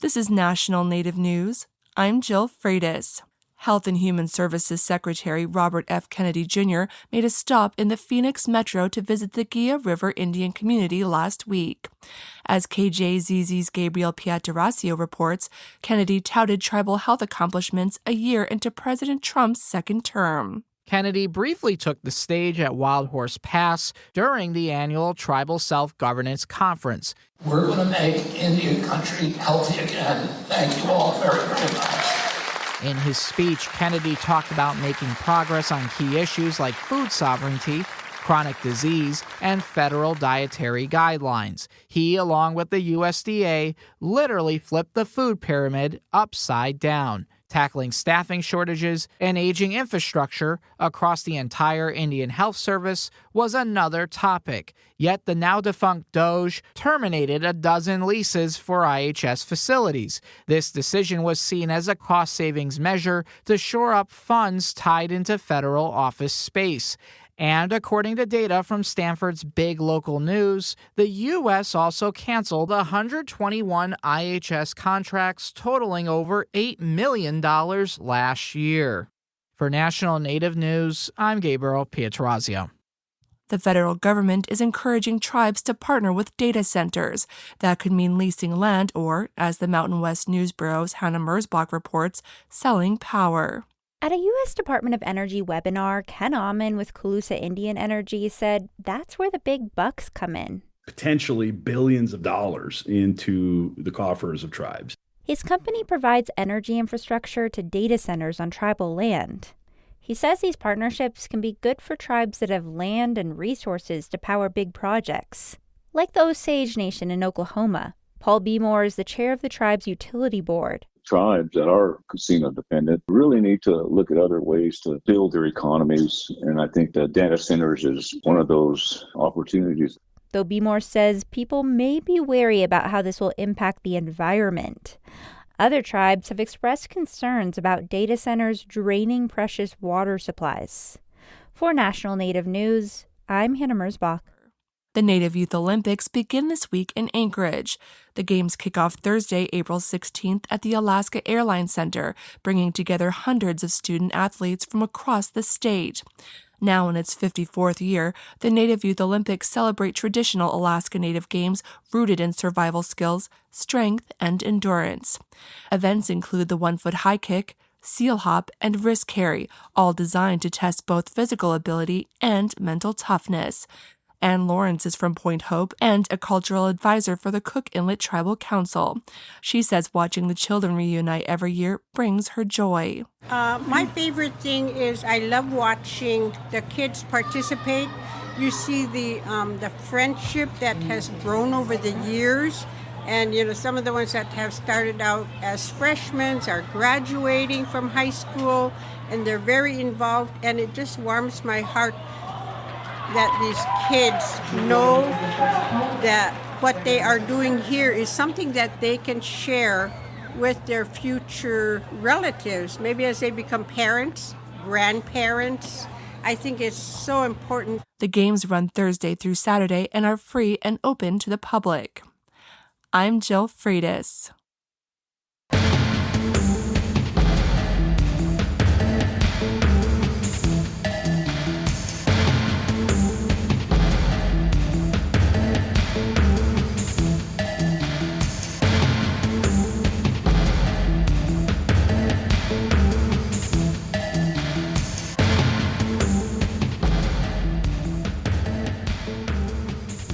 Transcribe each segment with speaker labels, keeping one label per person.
Speaker 1: This is National Native News. I'm Jill Freitas. Health and Human Services Secretary Robert F. Kennedy Jr. made a stop in the Phoenix Metro to visit the Gia River Indian community last week. As KJZZ's Gabriel Pietrasio reports, Kennedy touted tribal health accomplishments a year into President Trump's second term.
Speaker 2: Kennedy briefly took the stage at Wild Horse Pass during the annual Tribal Self-Governance Conference.
Speaker 3: We're going to make Indian country healthy again. Thank you all very, very much.
Speaker 2: In his speech, Kennedy talked about making progress on key issues like food sovereignty, chronic disease, and federal dietary guidelines. He, along with the USDA, literally flipped the food pyramid upside down, tackling staffing shortages and aging infrastructure across the entire Indian Health Service was another topic. Yet the now-defunct DOJ terminated a dozen leases for IHS facilities. This decision was seen as a cost-savings measure to shore up funds tied into federal office space. And according to data from Stanford's Big Local News, the U.S. also canceled 121 IHS contracts totaling over $8 million last year. For National Native News, I'm Gabriel Pietrasio.
Speaker 1: The federal government is encouraging tribes to partner with data centers. That could mean leasing land or, as the Mountain West News Bureau's Hannah Merzbach reports, selling power.
Speaker 4: At a U.S. Department of Energy webinar, Ken Ahman with Colusa Indian Energy said that's where the big bucks come in.
Speaker 5: Potentially billions of dollars into the coffers of tribes.
Speaker 4: His company provides energy infrastructure to data centers on tribal land. He says these partnerships can be good for tribes that have land and resources to power big projects, like the Osage Nation in Oklahoma. Paul Beemore is the chair of the tribe's utility board.
Speaker 6: Tribes that are casino dependent really need to look at other ways to build their economies. And I think that data centers is one of those opportunities.
Speaker 4: Though Beemore says people may be wary about how this will impact the environment. Other tribes have expressed concerns about data centers draining precious water supplies. For National Native News, I'm Hannah Merzbach.
Speaker 1: The Native Youth Olympics begin this week in Anchorage. The games kick off Thursday, April 16th at the Alaska Airlines Center, bringing together hundreds of student athletes from across the state. Now in its 54th year, the Native Youth Olympics celebrate traditional Alaska Native games rooted in survival skills, strength, and endurance. Events include the 1-foot high kick, seal hop, and wrist carry, all designed to test both physical ability and mental toughness. Ann Lawrence is from Point Hope and a cultural advisor for the Cook Inlet Tribal Council. She says watching the children reunite every year brings her joy.
Speaker 7: My favorite thing is I love watching the kids participate. You see the friendship that has grown over the years. And, some of the ones that have started out as freshmen are graduating from high school, and they're very involved, and it just warms my heart that these kids know that what they are doing here is something that they can share with their future relatives, maybe as they become parents, grandparents. I think it's so important.
Speaker 1: The games run Thursday through Saturday and are free and open to the public. I'm Jill Freitas.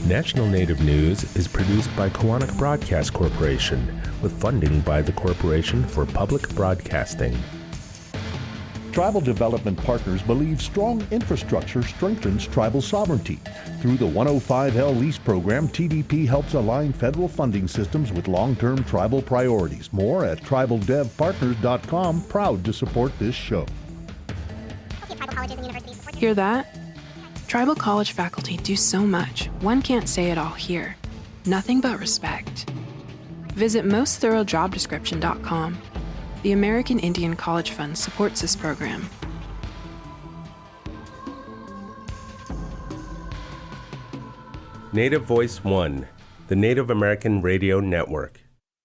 Speaker 8: National Native News is produced by Kawanak Broadcast Corporation with funding by the Corporation for Public Broadcasting.
Speaker 9: Tribal Development Partners believe strong infrastructure strengthens tribal sovereignty. Through the 105L lease program, TDP helps align federal funding systems with long-term tribal priorities. More at tribaldevpartners.com. Proud to support this show.
Speaker 10: Hear that? Tribal college faculty do so much, one can't say it all here. Nothing but respect. Visit mostthoroughdescription.com. The American Indian College Fund supports this program.
Speaker 8: Native Voice One, the Native American Radio Network.